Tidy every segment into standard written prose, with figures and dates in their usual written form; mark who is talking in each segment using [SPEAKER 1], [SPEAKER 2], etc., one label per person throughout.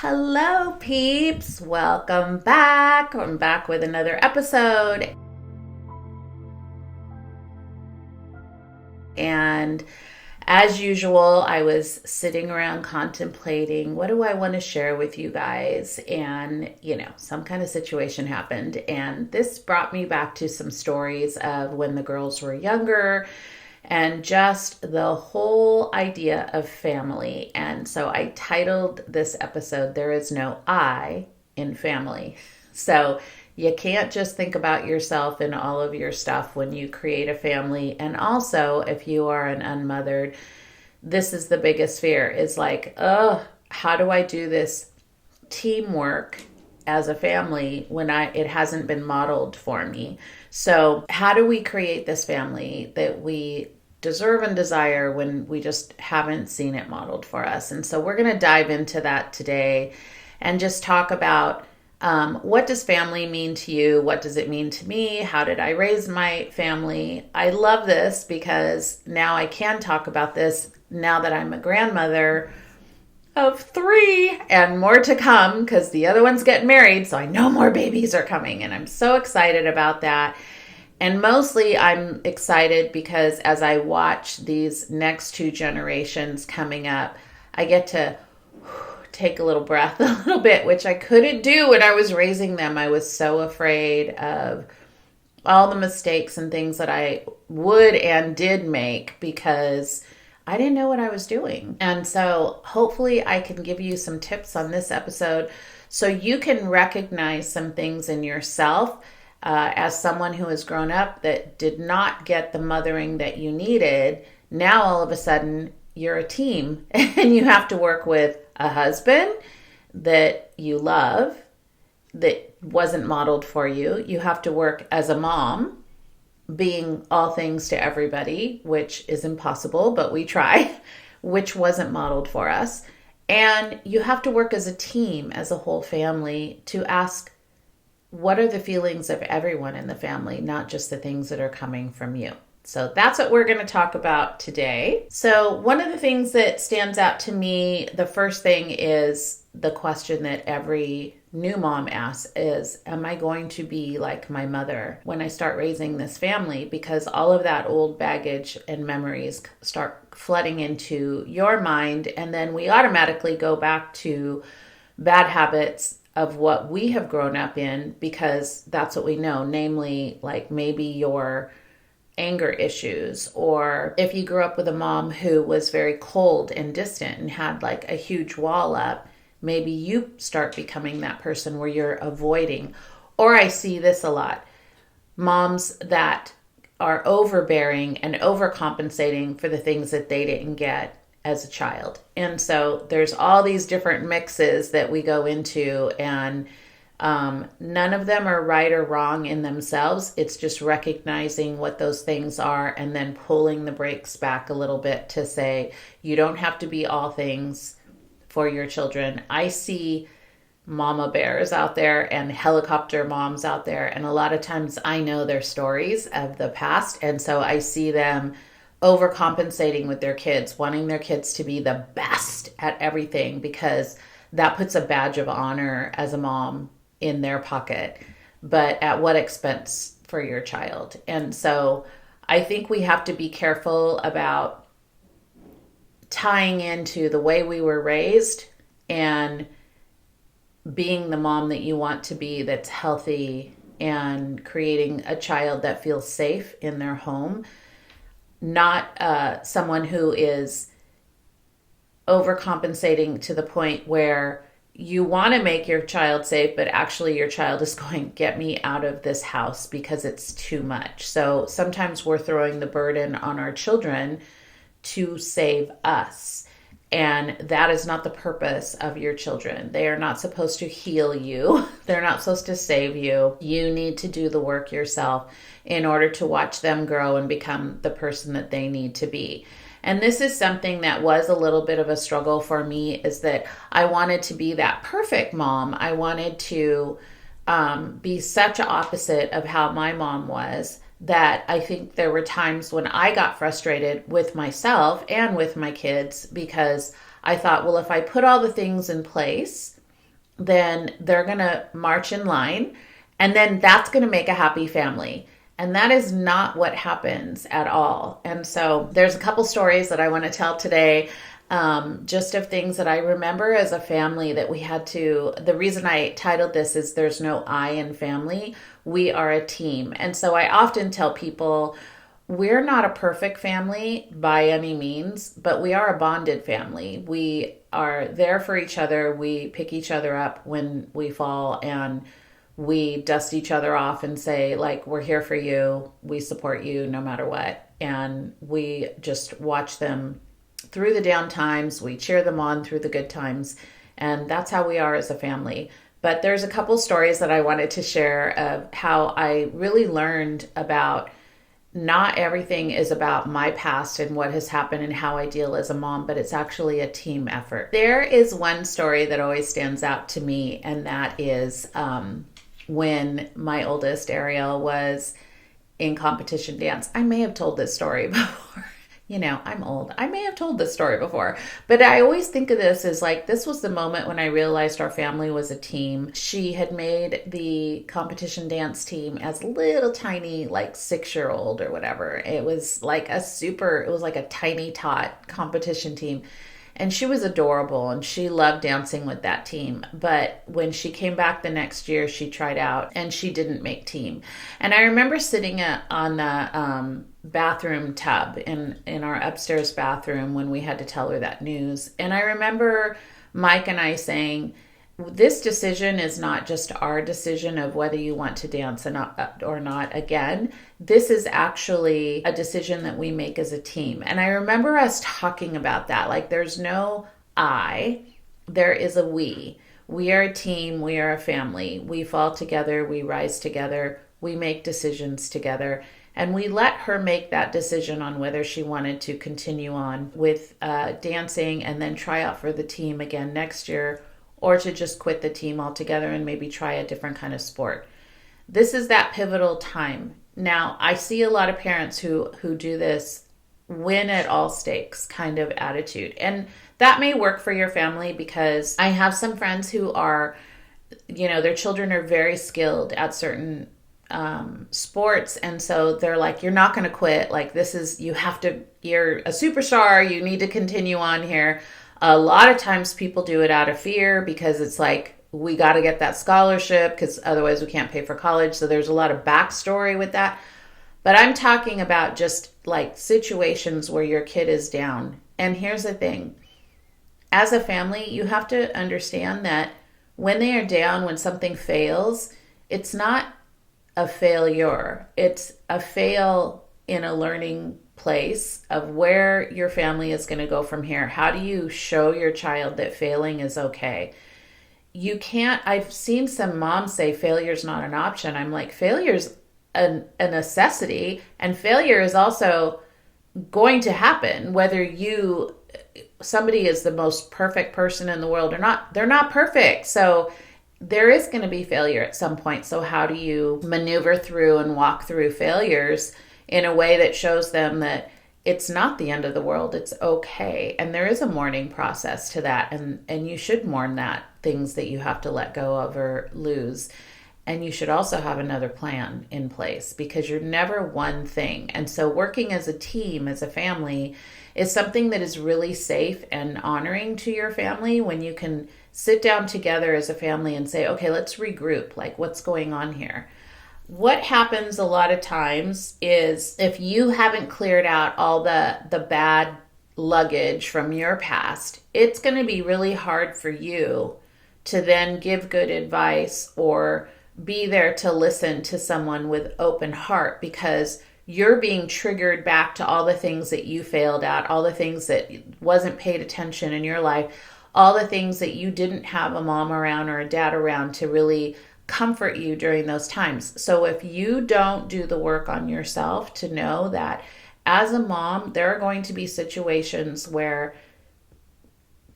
[SPEAKER 1] Hello, peeps. Welcome back. I'm back with another episode. And as usual, I was sitting around contemplating, what do I want to share with you guys? And, some kind of situation happened. And this brought me back to some stories of when the girls were younger and just the whole idea of family. And so I titled this episode, There Is No I in Family. So you can't just think about yourself and all of your stuff when you create a family. And also, if you are an unmothered, this is the biggest fear, is like, how do I do this teamwork as a family when it hasn't been modeled for me? So how do we create this family that we deserve and desire when we just haven't seen it modeled for us? And so we're going to dive into that today and just talk about what does family mean to you? What does it mean to me? How did I raise my family? I love this because now I can talk about this now that I'm a grandmother of 3 and more to come, because the other one's getting married. So I know more babies are coming and I'm so excited about that. And mostly I'm excited because as I watch these next 2 generations coming up, I get to take a little breath a little bit, which I couldn't do when I was raising them. I was so afraid of all the mistakes and things that I would and did make because I didn't know what I was doing. And so hopefully I can give you some tips on this episode so you can recognize some things in yourself as someone who has grown up that did not get the mothering that you needed. Now all of a sudden you're a team and you have to work with a husband that you love that wasn't modeled for you. You have to work as a mom, being all things to everybody, which is impossible, but we try, which wasn't modeled for us. And you have to work as a team, as a whole family, to ask, what are the feelings of everyone in the family, not just the things that are coming from you? So that's what we're going to talk about today. So one of the things that stands out to me, the first thing is the question that every new mom asks is, am I going to be like my mother when I start raising this family? Because all of that old baggage and memories start flooding into your mind. And then we automatically go back to bad habits of what we have grown up in because that's what we know. Namely, like maybe your anger issues, or if you grew up with a mom who was very cold and distant and had like a huge wall up, maybe you start becoming that person where you're avoiding. Or I see this a lot, moms that are overbearing and overcompensating for the things that they didn't get as a child. And so there's all these different mixes that we go into, and none of them are right or wrong in themselves. It's just recognizing what those things are and then pulling the brakes back a little bit to say, you don't have to be all things for your children. I see mama bears out there and helicopter moms out there, and a lot of times I know their stories of the past, and so I see them overcompensating with their kids, wanting their kids to be the best at everything because that puts a badge of honor as a mom in their pocket, but at what expense for your child? And so I think we have to be careful about tying into the way we were raised and being the mom that you want to be, that's healthy, and creating a child that feels safe in their home, not someone who is overcompensating to the point where you want to make your child safe, but actually your child is going, get me out of this house because it's too much. So sometimes we're throwing the burden on our children to save us. And that is not the purpose of your children. They are not supposed to heal you. They're not supposed to save you. You need to do the work yourself in order to watch them grow and become the person that they need to be. And this is something that was a little bit of a struggle for me, is that I wanted to be that perfect mom. I wanted to be such an opposite of how my mom was, that I think there were times when I got frustrated with myself and with my kids because I thought, well, if I put all the things in place then they're going to march in line, and then that's going to make a happy family. And that is not what happens at all. And so there's a couple stories that I want to tell today, just of things that I remember as a family that we had to. The reason I titled this is There's No I in Family. We are a team. And so I often tell people, we're not a perfect family by any means, but we are a bonded family. We are there for each other. We pick each other up when we fall, and we dust each other off and say, like, we're here for you. We support you no matter what. And we just watch them through the down times. We cheer them on through the good times. And that's how we are as a family. But there's a couple stories that I wanted to share of how I really learned about not everything is about my past and what has happened and how I deal as a mom, but it's actually a team effort. There is one story that always stands out to me, and that is when my oldest, Ariel, was in competition dance. I may have told this story before. I'm old. I may have told this story before, but I always think of this as like, this was the moment when I realized our family was a team. She had made the competition dance team as little tiny, like 6-year-old or whatever. It was like a tiny tot competition team. And she was adorable, and she loved dancing with that team. But when she came back the next year, she tried out and she didn't make team. And I remember sitting on the bathroom tub in our upstairs bathroom when we had to tell her that news. And I remember Mike and I saying, this decision is not just our decision of whether you want to dance or not again. This is actually a decision that we make as a team. And I remember us talking about that. Like, there's no I, there is a we. We are a team. We are a family. We fall together. We rise together. We make decisions together. And we let her make that decision on whether she wanted to continue on with dancing and then try out for the team again next year, or to just quit the team altogether and maybe try a different kind of sport. This is that pivotal time. Now, I see a lot of parents who do this win at all stakes kind of attitude. And that may work for your family, because I have some friends who are, their children are very skilled at certain sports. And so they're like, you're not going to quit. Like, you're a superstar. You need to continue on here. A lot of times people do it out of fear, because it's like, we got to get that scholarship because otherwise we can't pay for college. So there's a lot of backstory with that. But I'm talking about just like situations where your kid is down. And here's the thing. As a family, you have to understand that when they are down, when something fails, it's not a failure. It's a fail in a learning place of where your family is going to go from here. How do you show your child that failing is okay? I've seen some moms say failure is not an option. I'm like, failure's a necessity, and failure is also going to happen whether somebody is the most perfect person in the world or not. They're not perfect. So there is going to be failure at some point. So how do you maneuver through and walk through failures in a way that shows them that it's not the end of the world, it's okay? And there is a mourning process to that. And you should mourn that, things that you have to let go of or lose. And you should also have another plan in place, because you're never one thing. And so working as a team, as a family, is something that is really safe and honoring to your family, when you can sit down together as a family and say, okay, let's regroup. Like, what's going on here? What happens a lot of times is, if you haven't cleared out all the bad luggage from your past, it's going to be really hard for you to then give good advice or be there to listen to someone with open heart, because you're being triggered back to all the things that you failed at, all the things that wasn't paid attention in your life, all the things that you didn't have a mom around or a dad around to really comfort you during those times. So if you don't do the work on yourself to know that as a mom, there are going to be situations where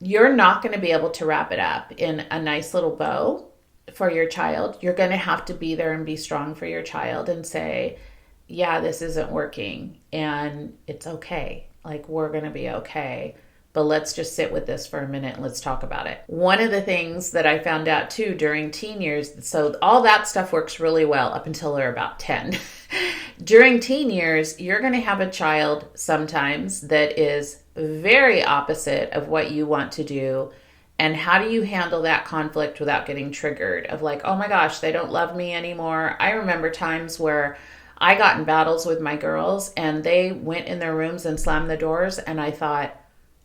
[SPEAKER 1] you're not going to be able to wrap it up in a nice little bow for your child. You're going to have to be there and be strong for your child and say, yeah, this isn't working and it's okay. Like, we're going to be okay. But let's just sit with this for a minute and let's talk about it. One of the things that I found out too during teen years, so all that stuff works really well up until they're about 10. During teen years, you're going to have a child sometimes that is very opposite of what you want to do. And how do you handle that conflict without getting triggered of like, oh my gosh, they don't love me anymore. I remember times where I got in battles with my girls and they went in their rooms and slammed the doors. And I thought,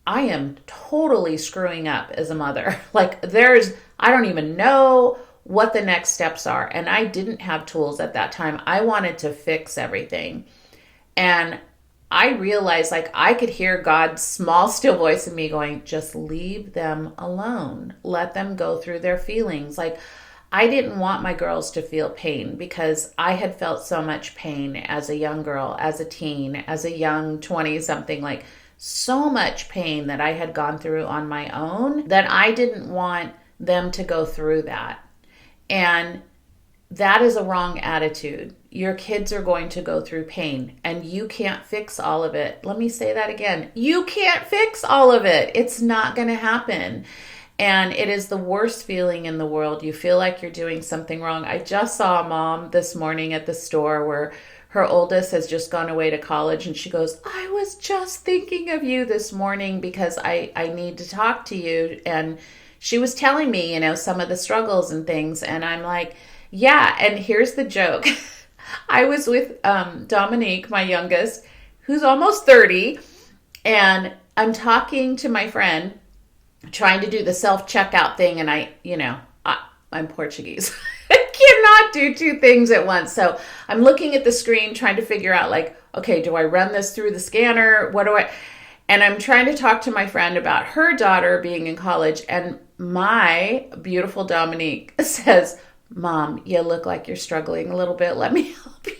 [SPEAKER 1] I am totally screwing up as a mother. Like I don't even know what the next steps are. And I didn't have tools at that time. I wanted to fix everything. And I realized like I could hear God's small, still voice in me going, just leave them alone. Let them go through their feelings. Like I didn't want my girls to feel pain because I had felt so much pain as a young girl, as a teen, as a young 20-something, like so much pain that I had gone through on my own that I didn't want them to go through that. And that is a wrong attitude. Your kids are going to go through pain and you can't fix all of it. Let me say that again. You can't fix all of it. It's not going to happen. And it is the worst feeling in the world. You feel like you're doing something wrong. I just saw a mom this morning at the store where her oldest has just gone away to college and she goes, I was just thinking of you this morning because I need to talk to you. And she was telling me, some of the struggles and things. And I'm like, yeah. And here's the joke. I was with Dominique, my youngest, who's almost 30. And I'm talking to my friend, trying to do the self-checkout thing. And I'm Portuguese. I cannot do two things at once. So I'm looking at the screen, trying to figure out like, okay, do I run this through the scanner? And I'm trying to talk to my friend about her daughter being in college. And my beautiful Dominique says, Mom, you look like you're struggling a little bit. Let me help you.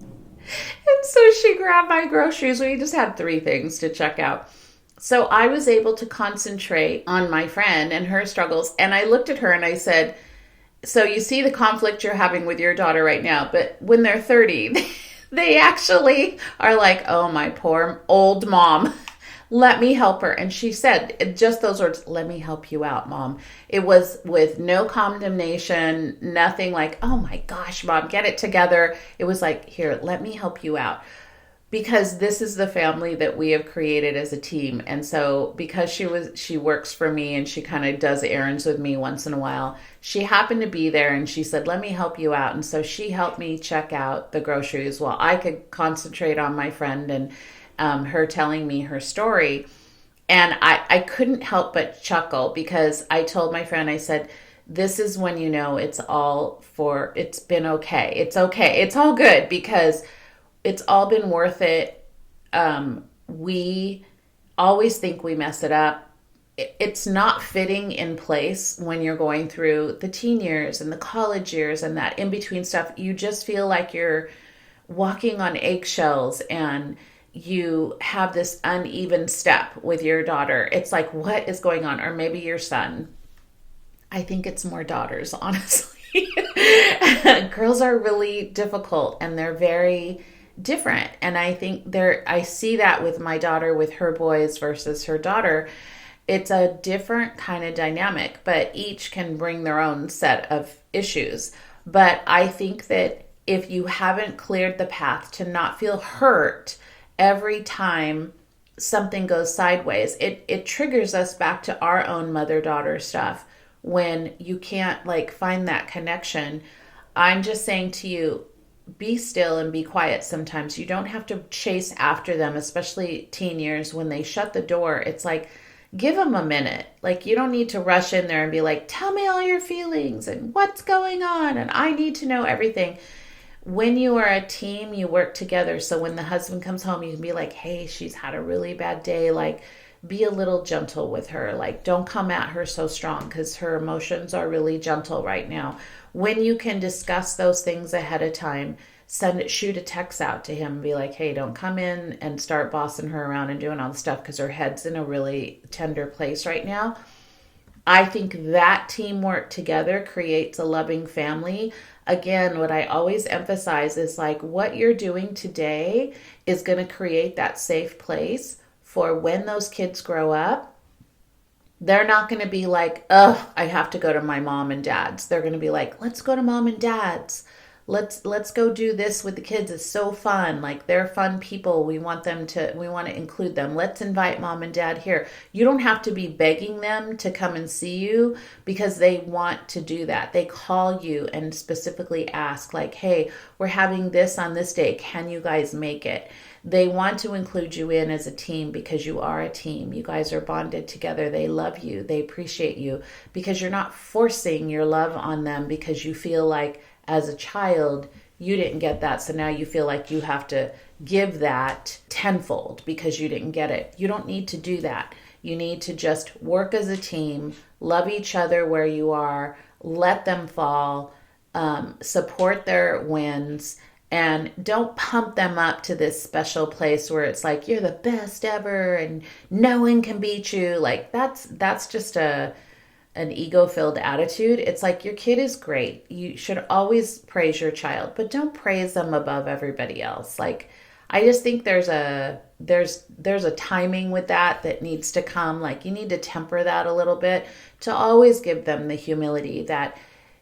[SPEAKER 1] And so she grabbed my groceries. We just had 3 things to check out. So I was able to concentrate on my friend and her struggles. And I looked at her and I said, so you see the conflict you're having with your daughter right now, but when they're 30, they actually are like, oh, my poor old mom, let me help her. And she said just those words, let me help you out, Mom. It was with no condemnation, nothing like, oh my gosh, Mom, get it together. It was like, here, let me help you out. Because this is the family that we have created as a team. And so because she works for me and she kind of does errands with me once in a while, she happened to be there and she said, let me help you out. And so she helped me check out the groceries while I could concentrate on my friend and her telling me her story. And I couldn't help but chuckle because I told my friend, I said, this is when it's been okay. It's okay. It's all good because it's all been worth it. We always think we mess it up. It's not fitting in place when you're going through the teen years and the college years and that in-between stuff. You just feel like you're walking on eggshells and you have this uneven step with your daughter. It's like, what is going on? Or maybe your son. I think it's more daughters, honestly. Girls are really difficult and they're very different. And I think I see that with my daughter, with her boys versus her daughter. It's a different kind of dynamic, but each can bring their own set of issues. But I think that if you haven't cleared the path to not feel hurt every time something goes sideways, it triggers us back to our own mother-daughter stuff when you can't find that connection. I'm just saying to you, be still and be quiet sometimes. You don't have to chase after them, especially teen years when they shut the door. It's like, give them a minute. You don't need to rush in there and be like, tell me all your feelings and what's going on. And I need to know everything. When you are a team, you work together. So when the husband comes home, you can be like, hey, she's had a really bad day. Be a little gentle with her. Don't come at her so strong because her emotions are really gentle right now. When you can discuss those things ahead of time, shoot a text out to him and be like, hey, don't come in and start bossing her around and doing all the stuff because her head's in a really tender place right now. I think that teamwork together creates a loving family. Again, what I always emphasize is what you're doing today is going to create that safe place for when those kids grow up, they're not going to be like, oh, I have to go to my mom and dad's. They're going to be like, let's go to mom and dad's. Let's go do this with the kids. It's so fun. Like, they're fun people. We want to include them. Let's invite mom and dad here. You don't have to be begging them to come and see you because they want to do that. They call you and specifically ask, like, hey, we're having this on this day. Can you guys make it? They want to include you in as a team because you are a team. You guys are bonded together. They love you. They appreciate you because you're not forcing your love on them because you feel like as a child you didn't get that. So now you feel like you have to give that tenfold because you didn't get it. You don't need to do that. You need to just work as a team, love each other where you are, let them fall, support their wins, and don't pump them up to this special place where it's like you're the best ever and no one can beat you. Like, that's just an ego-filled attitude. It's like, your kid is great. You should always praise your child, but don't praise them above everybody else. Like, I just think there's a timing with that needs to come. Like, you need to temper that a little bit to always give them the humility that,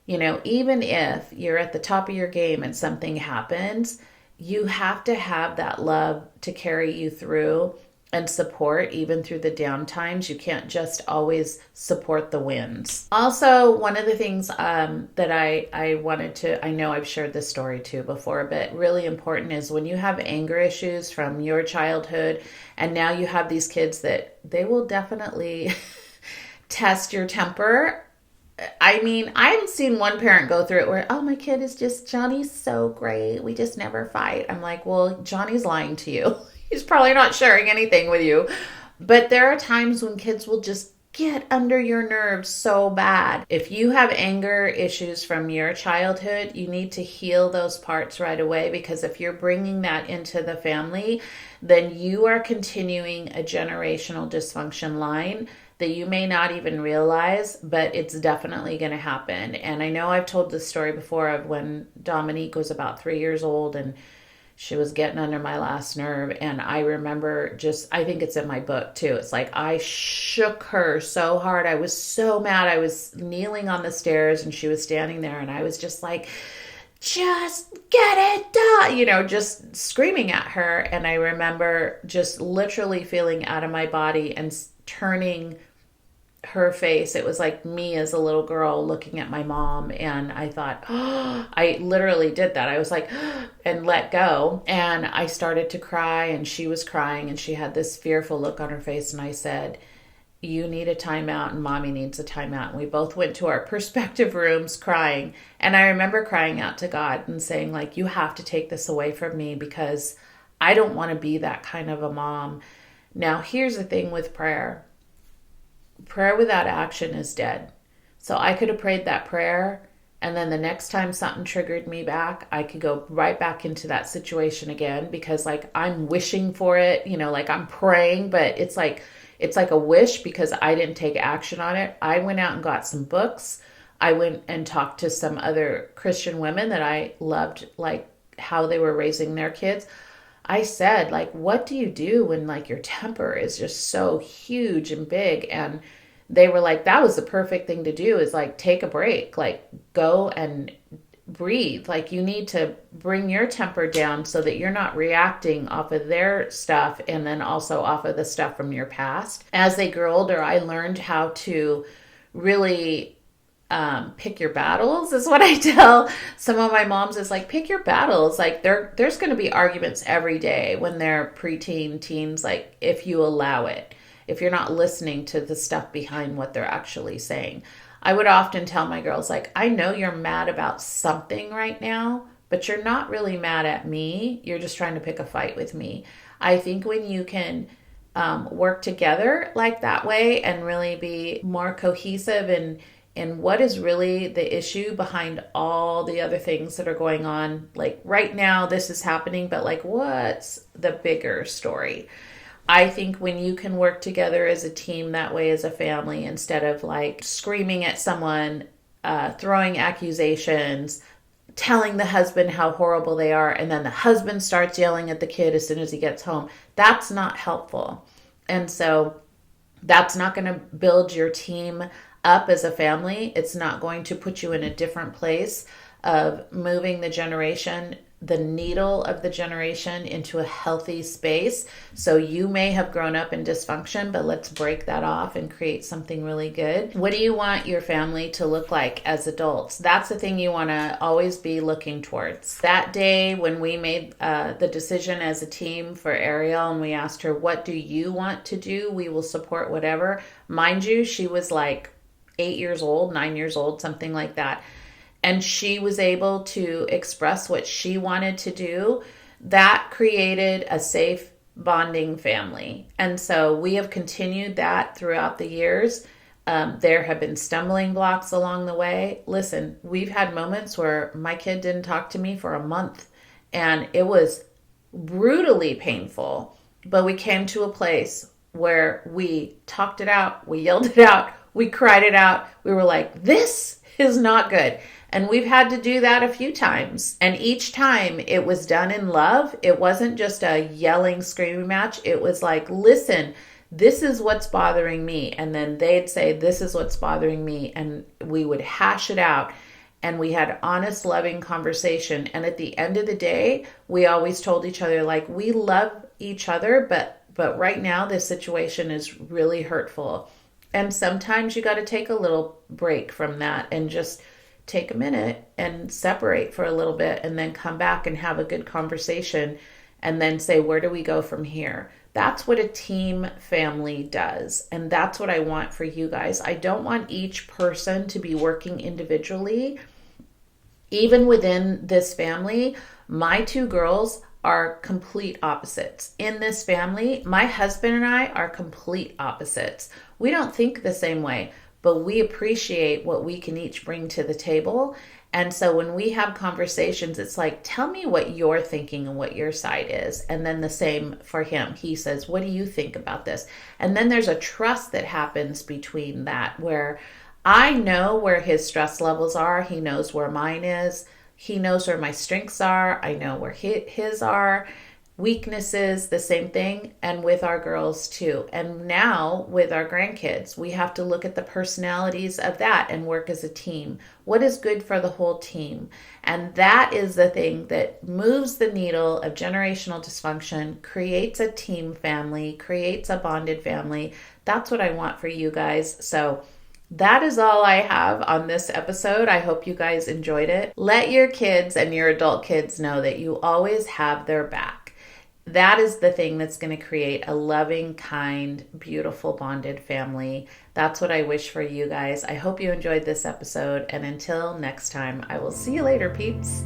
[SPEAKER 1] even if you're at the top of your game and something happens, you have to have that love to carry you through and support even through the down times. You can't just always support the wins. Also, one of the things that I wanted to, I know I've shared this story too before, but really important is when you have anger issues from your childhood and now you have these kids that they will definitely test your temper. I mean, I haven't seen one parent go through it where, oh, my kid is just, Johnny's so great. We just never fight. I'm like, well, Johnny's lying to you. He's probably not sharing anything with you. But there are times when kids will just get under your nerves so bad. If you have anger issues from your childhood, you need to heal those parts right away, because if you're bringing that into the family, then you are continuing a generational dysfunction line that you may not even realize, but it's definitely going to happen. And I know I've told this story before of when Dominique was about 3 years old and she was getting under my last nerve. And I remember I think it's in my book too. It's like I shook her so hard. I was so mad. I was kneeling on the stairs and she was standing there and I was just like, just get it done, just screaming at her. And I remember just literally feeling out of my body and turning her face. It was like me as a little girl looking at my mom, and I thought, oh, I literally did that. I was like, and let go. And I started to cry, and she was crying, and she had this fearful look on her face. And I said, you need a timeout, and mommy needs a timeout. And we both went to our respective rooms crying. And I remember crying out to God and saying, like, you have to take this away from me because I don't want to be that kind of a mom. Now, here's the thing with prayer. Prayer without action is dead. So I could have prayed that prayer, and then the next time something triggered me back, I could go right back into that situation again, because like I'm wishing for it, like I'm praying, but it's like a wish because I didn't take action on it. I went out and got some books. I went and talked to some other Christian women that I loved, like how they were raising their kids. I said, like, what do you do when like your temper is just so huge and big? And they were like, that was the perfect thing to do, is like take a break, like go and breathe. Like, you need to bring your temper down so that you're not reacting off of their stuff and then also off of the stuff from your past. As they grew older, I learned how to really pick your battles, is what I tell some of my moms, is like, pick your battles. Like there's going to be arguments every day when they're preteen, teens, like if you allow it, if you're not listening to the stuff behind what they're actually saying. I would often tell my girls, like, I know you're mad about something right now, but you're not really mad at me. You're just trying to pick a fight with me. I think when you can work together like that way and really be more cohesive and what is really the issue behind all the other things that are going on. Like right now, this is happening, but like, what's the bigger story? I think when you can work together as a team that way, as a family, instead of like screaming at someone, throwing accusations, telling the husband how horrible they are, and then the husband starts yelling at the kid as soon as he gets home, that's not helpful. And so that's not going to build your team up as a family. It's not going to put you in a different place of moving the needle of the generation into a healthy space. So you may have grown up in dysfunction, but let's break that off and create something really good. What do you want your family to look like as adults? That's the thing you want to always be looking towards. That day when we made the decision as a team for Ariel and we asked her, what do you want to do? We will support whatever. Mind you, she was like 8 years old, 9 years old, something like that. And she was able to express what she wanted to do. That created a safe bonding family. And so we have continued that throughout the years. There have been stumbling blocks along the way. Listen, we've had moments where my kid didn't talk to me for a month, and it was brutally painful. But we came to a place where we talked it out, we yelled it out, we cried it out. We were like, this is not good. And we've had to do that a few times. And each time it was done in love. It wasn't just a yelling, screaming match. It was like, listen, this is what's bothering me. And then they'd say, this is what's bothering me. And we would hash it out. And we had honest, loving conversation. And at the end of the day, we always told each other, like, we love each other, but right now this situation is really hurtful. And sometimes you got to take a little break from that and just take a minute and separate for a little bit and then come back and have a good conversation and then say, where do we go from here? That's what a team family does. And that's what I want for you guys. I don't want each person to be working individually. Even within this family, my two girls are complete opposites. In this family, my husband and I are complete opposites. We don't think the same way, but we appreciate what we can each bring to the table. And so when we have conversations, it's like, tell me what you're thinking and what your side is. And then the same for him. He says, what do you think about this? And then there's a trust that happens between that, where I know where his stress levels are. He knows where mine is. He knows where my strengths are. I know where his are. Weaknesses, the same thing, and with our girls too. And now with our grandkids, we have to look at the personalities of that and work as a team. What is good for the whole team? And that is the thing that moves the needle of generational dysfunction, creates a team family, creates a bonded family. That's what I want for you guys. So that is all I have on this episode. I hope you guys enjoyed it. Let your kids and your adult kids know that you always have their back. That is the thing that's going to create a loving, kind, beautiful, bonded family. That's what I wish for you guys. I hope you enjoyed this episode. And until next time, I will see you later, peeps.